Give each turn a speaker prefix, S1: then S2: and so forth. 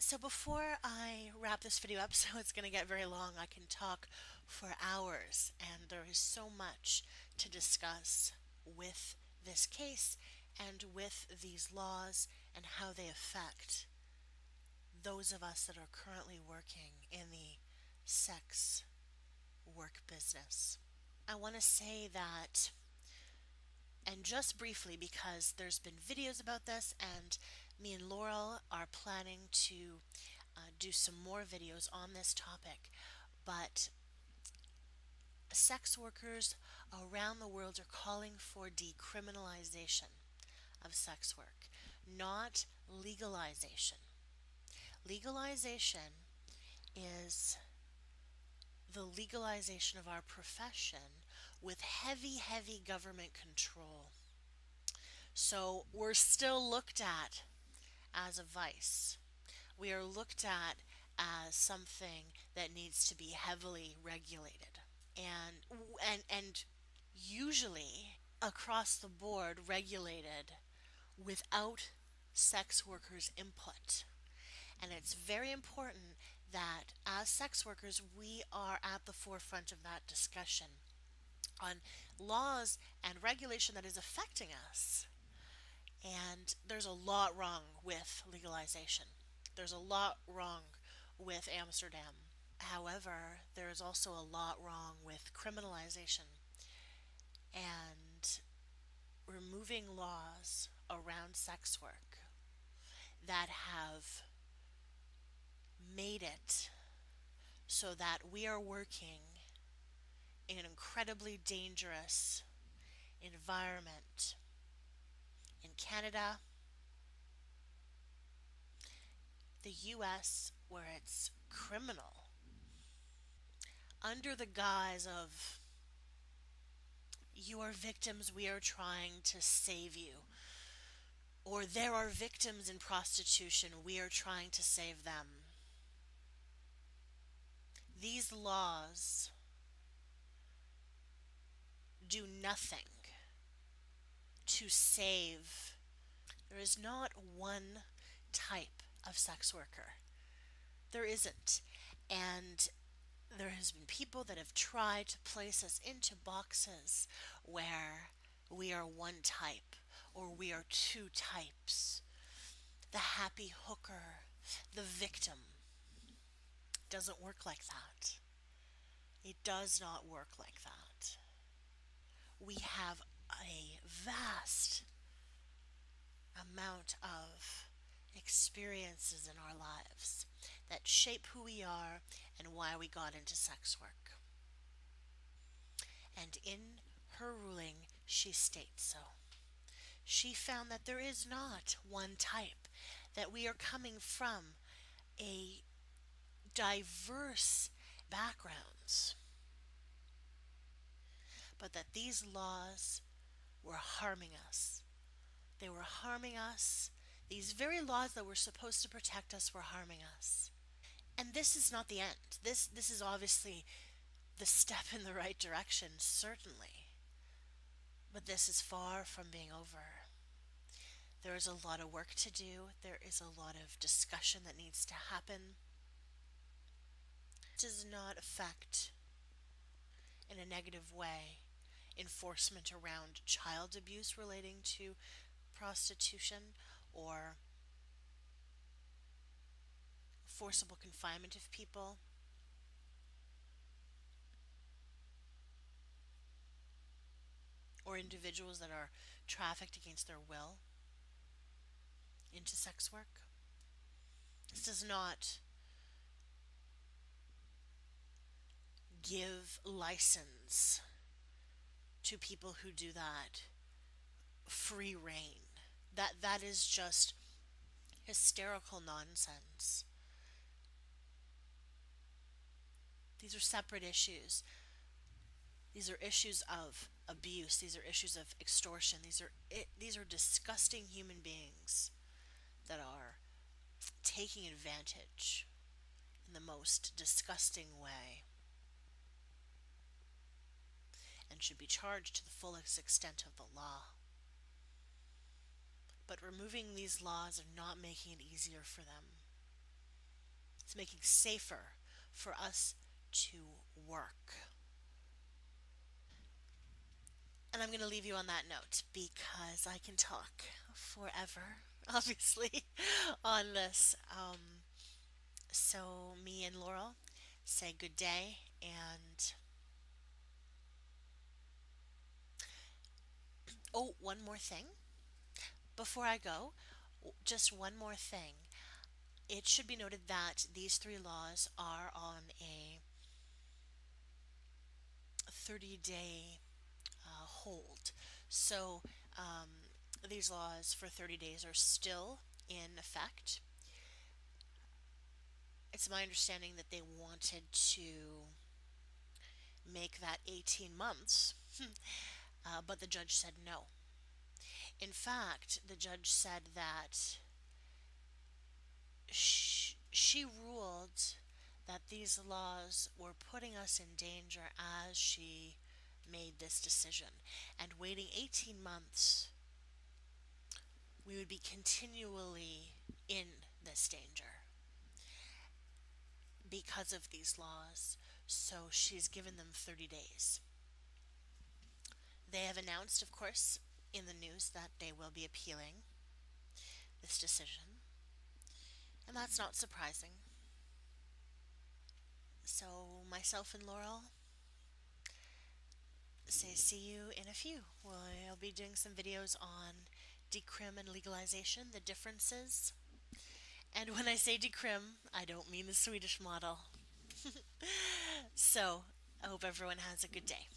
S1: So before I wrap this video up, so it's going to get very long, I can talk for hours, and there is so much to discuss with this case and with these laws and how they affect those of us that are currently working in the sex work business. I want to say that, and just briefly, because there's been videos about this, and me and Laurel are planning to do some more videos on this topic, but sex workers around the world are calling for decriminalization of sex work, not legalization. Legalization is the legalization of our profession with heavy, heavy government control. So we're still looked at as a vice. We are looked at as something that needs to be heavily regulated. And usually across the board regulated without sex workers' input. And it's very important that as sex workers, we are at the forefront of that discussion on laws and regulation that is affecting us. And there's a lot wrong with legalization. There's a lot wrong with Amsterdam. However, there is also a lot wrong with criminalization and removing laws around sex work that have made it so that we are working in an incredibly dangerous environment in Canada, the US, where it's criminal, under the guise of you are victims, we are trying to save you. Or there are victims in prostitution, we are trying to save them. These laws do nothing to save. There is not one type of sex worker. There isn't. And there has been people that have tried to place us into boxes where we are one type or we are two types. The happy hooker, the victim. It doesn't work like that. It does not work like that. We have a vast amount of experiences in our lives that shape who we are and why we got into sex work. And in her ruling, she states so. She found that there is not one type, that we are coming from a diverse backgrounds, but that these laws were harming us. They were harming us. These very laws that were supposed to protect us were harming us. And this is not the end. This is obviously the step in the right direction, certainly. But this is far from being over. There is a lot of work to do. There is a lot of discussion that needs to happen. It does not affect, in a negative way, enforcement around child abuse relating to prostitution or forcible confinement of people. Or individuals that are trafficked against their will into sex work. This does not give license to people who do that free reign. That is just hysterical nonsense. These are separate issues. These are issues of abuse. These are issues of extortion. These are disgusting human beings that are taking advantage in the most disgusting way and should be charged to the fullest extent of the law. But removing these laws are not making it easier for them. It's making safer for us to work. And I'm going to leave you on that note because I can talk forever, obviously, on this. So, me and Laurel say good day. And, oh, one more thing before I go. Just one more thing. It should be noted that these three laws are on a 30-day hold. So, um, these laws for 30 days are still in effect. It's my understanding that they wanted to make that 18 months, but the judge said no. In fact, the judge said that she ruled that these laws were putting us in danger as she made this decision. And waiting 18 months, we would be continually in this danger because of these laws. So she's given them 30 days. They have announced, of course, in the news that they will be appealing this decision, and that's not surprising. So, myself and Laurel say see you in a few. We'll be doing some videos on decrim and legalization, the differences. And when I say decrim, I don't mean the Swedish model. So, I hope everyone has a good day.